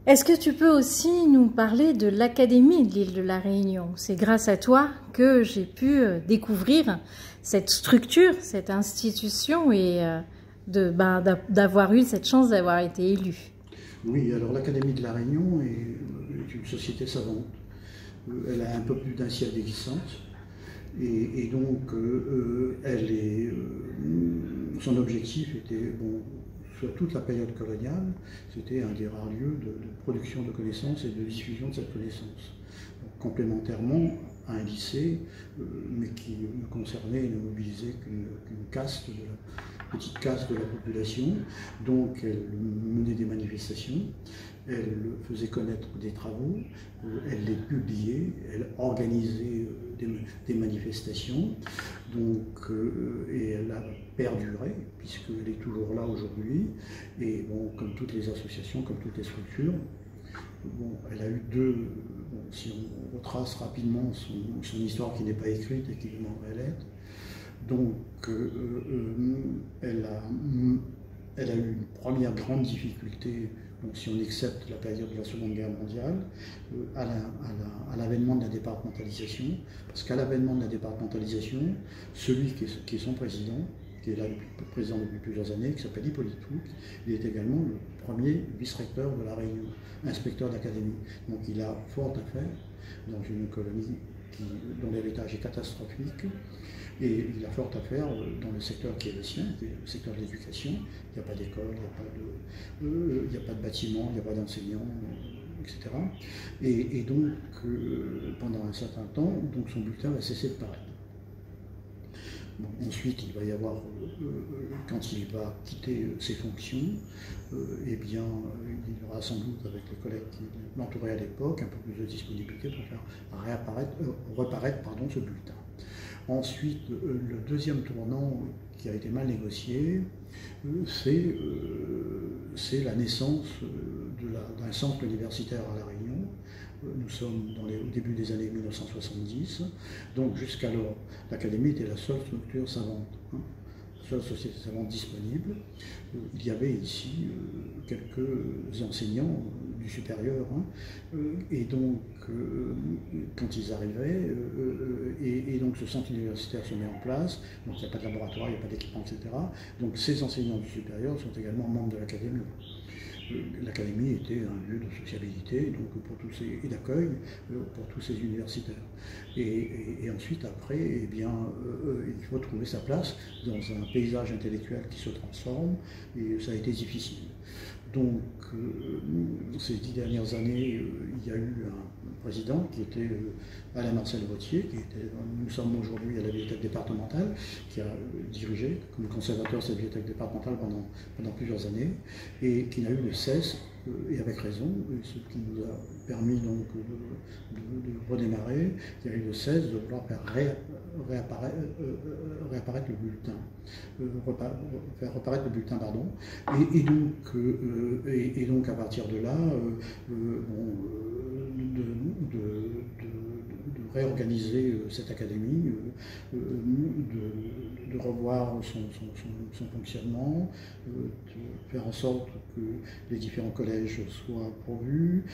Est-ce que tu peux aussi nous parler de l'Académie de l'île de la Réunion? C'est grâce à toi que j'ai pu découvrir cette structure, cette institution et d'avoir eu cette chance d'avoir été élu. Oui, alors l'Académie de la Réunion est une société savante. Elle a un peu plus d'un siècle d'existence et donc son objectif était, bon, sur toute la période coloniale, c'était un des rares lieux de production de connaissances et de diffusion de cette connaissance. Donc, complémentairement à un lycée, mais qui ne concernait et ne mobilisait qu'une petite caste de la population. Donc elle menait des manifestations, elle faisait connaître des travaux, elle les publiait, elle organisait des manifestations, donc, et elle a perduré, puisqu'elle est toujours là aujourd'hui, et bon, comme toutes les associations, comme toutes les structures, bon, elle a eu si on retrace rapidement son histoire qui n'est pas écrite et qui demanderait à l'être, donc elle a eu une première grande difficulté, donc si on accepte la période de la Seconde Guerre mondiale, à l'avènement de la départementalisation, parce qu'à l'avènement de la départementalisation, celui qui est son président, qui est là président depuis plusieurs années, qui s'appelle Hippolyte Fouque, il est également le premier vice-recteur de la Réunion, inspecteur d'académie. Donc il a fort à faire dans une colonie dont l'héritage est catastrophique, et il a fort à faire dans le secteur qui est le sien, qui est le secteur de l'éducation. Il n'y a pas d'école, il n'y a pas de bâtiment, il n'y a pas d'enseignants, etc. Et donc, pendant un certain temps, donc son bulletin va cesser de paraître. Bon, ensuite, il va y avoir, quand il va quitter ses fonctions, eh bien, il aura sans doute, avec les collègues qui l'entouraient à l'époque, un peu plus de disponibilité pour faire reparaître ce bulletin. Ensuite, le deuxième tournant qui a été mal c'est la naissance d'un centre universitaire à La Réunion. Nous sommes au début des années 1970, donc jusqu'alors, l'Académie était la seule structure savante, la seule société savante disponible. Il y avait ici quelques enseignants du supérieur, et donc quand ils arrivaient, et donc ce centre universitaire se met en place, donc il n'y a pas de laboratoire, il n'y a pas d'équipement, etc. Donc ces enseignants du supérieur sont également membres de l'Académie. L'Académie était un lieu de sociabilité et d'accueil pour tous ces universitaires. Et ensuite, après, eh bien, il faut trouver sa place dans un paysage intellectuel qui se transforme, et ça a été difficile. Donc, ces 10 dernières années, il y a eu un président qui était Alain-Marcel Vautier, nous sommes aujourd'hui à la bibliothèque départementale, qui a dirigé comme conservateur cette bibliothèque départementale pendant plusieurs années, et qui n'a eu de cesse, et avec raison, ce qui nous a permis donc de redémarrer, qui a eu de cesse de vouloir faire réapparaître le bulletin, faire reparaître le bulletin, pardon, et donc à partir de là, de réorganiser cette académie, de revoir son fonctionnement, de faire en sorte que les différents collèges soient pourvus,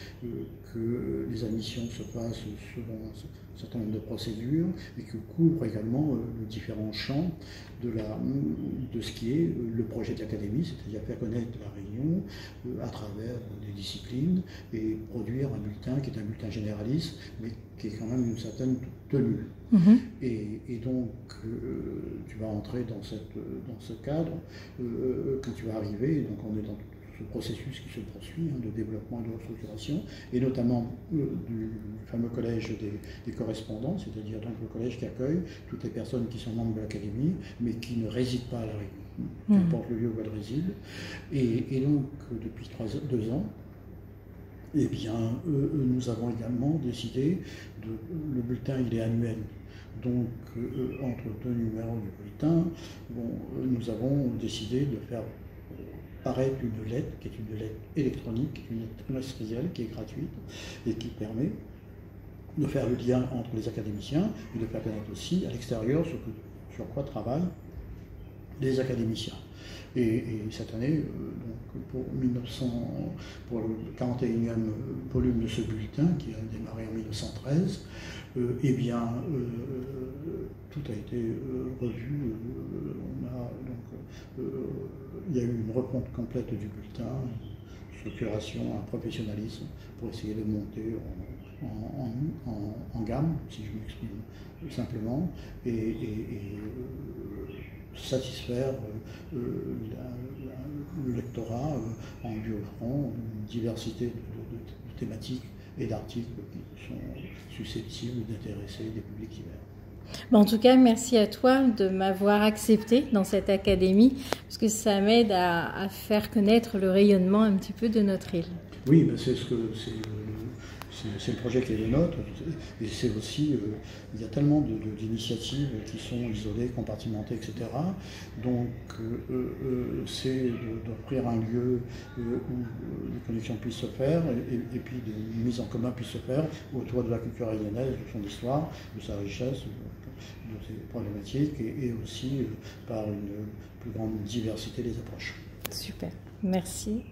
que les admissions se fassent selon un certain nombre de procédures, et que couvrent également les différents champs de ce qui est le projet de l'académie, c'est-à-dire faire connaître la Réunion à travers des disciplines, et produire un bulletin qui est un bulletin généraliste, mais qui est quand même une certaine tenue. Et donc, tu vas entrer dans ce cadre quand tu vas arriver, donc on est dans ce processus qui se poursuit de développement et de restructuration, et notamment du fameux collège des correspondants, c'est-à-dire donc le collège qui accueille toutes les personnes qui sont membres de l'Académie, mais qui ne résident pas à La Réunion, peu importe le lieu où elles résident. Et donc, depuis 2 ans, eh bien, nous avons également décidé, le bulletin il est annuel, donc entre 2 numéros du bulletin, nous avons décidé de faire paraître une lettre, qui est une lettre électronique, une lettre trimestrielle qui est gratuite et qui permet de faire le lien entre les académiciens et de faire connaître aussi à l'extérieur sur quoi travaillent les académiciens. Et cette année, donc, pour le 41e volume de ce bulletin qui a démarré en 1913, eh bien, tout a été revu. Il y a eu une refonte complète du bulletin, une structuration, un professionnalisme pour essayer de monter en gamme, si je m'exprime simplement, et satisfaire le lectorat en lui offrant une diversité de thématiques et d'articles qui sont susceptibles d'intéresser des publics divers. En tout cas, merci à toi de m'avoir accepté dans cette académie, parce que ça m'aide à faire connaître le rayonnement un petit peu de notre île. Oui, ben c'est le projet qui est le nôtre, et c'est aussi, il y a tellement d'initiatives qui sont isolées, compartimentées, etc. Donc c'est d'offrir un lieu où les connexions puissent se faire, et puis une mise en commun puisse se faire autour de la culture rayonnaise, de son histoire, de sa richesse, de ses problématiques, et aussi par une plus grande diversité des approches. Super, merci.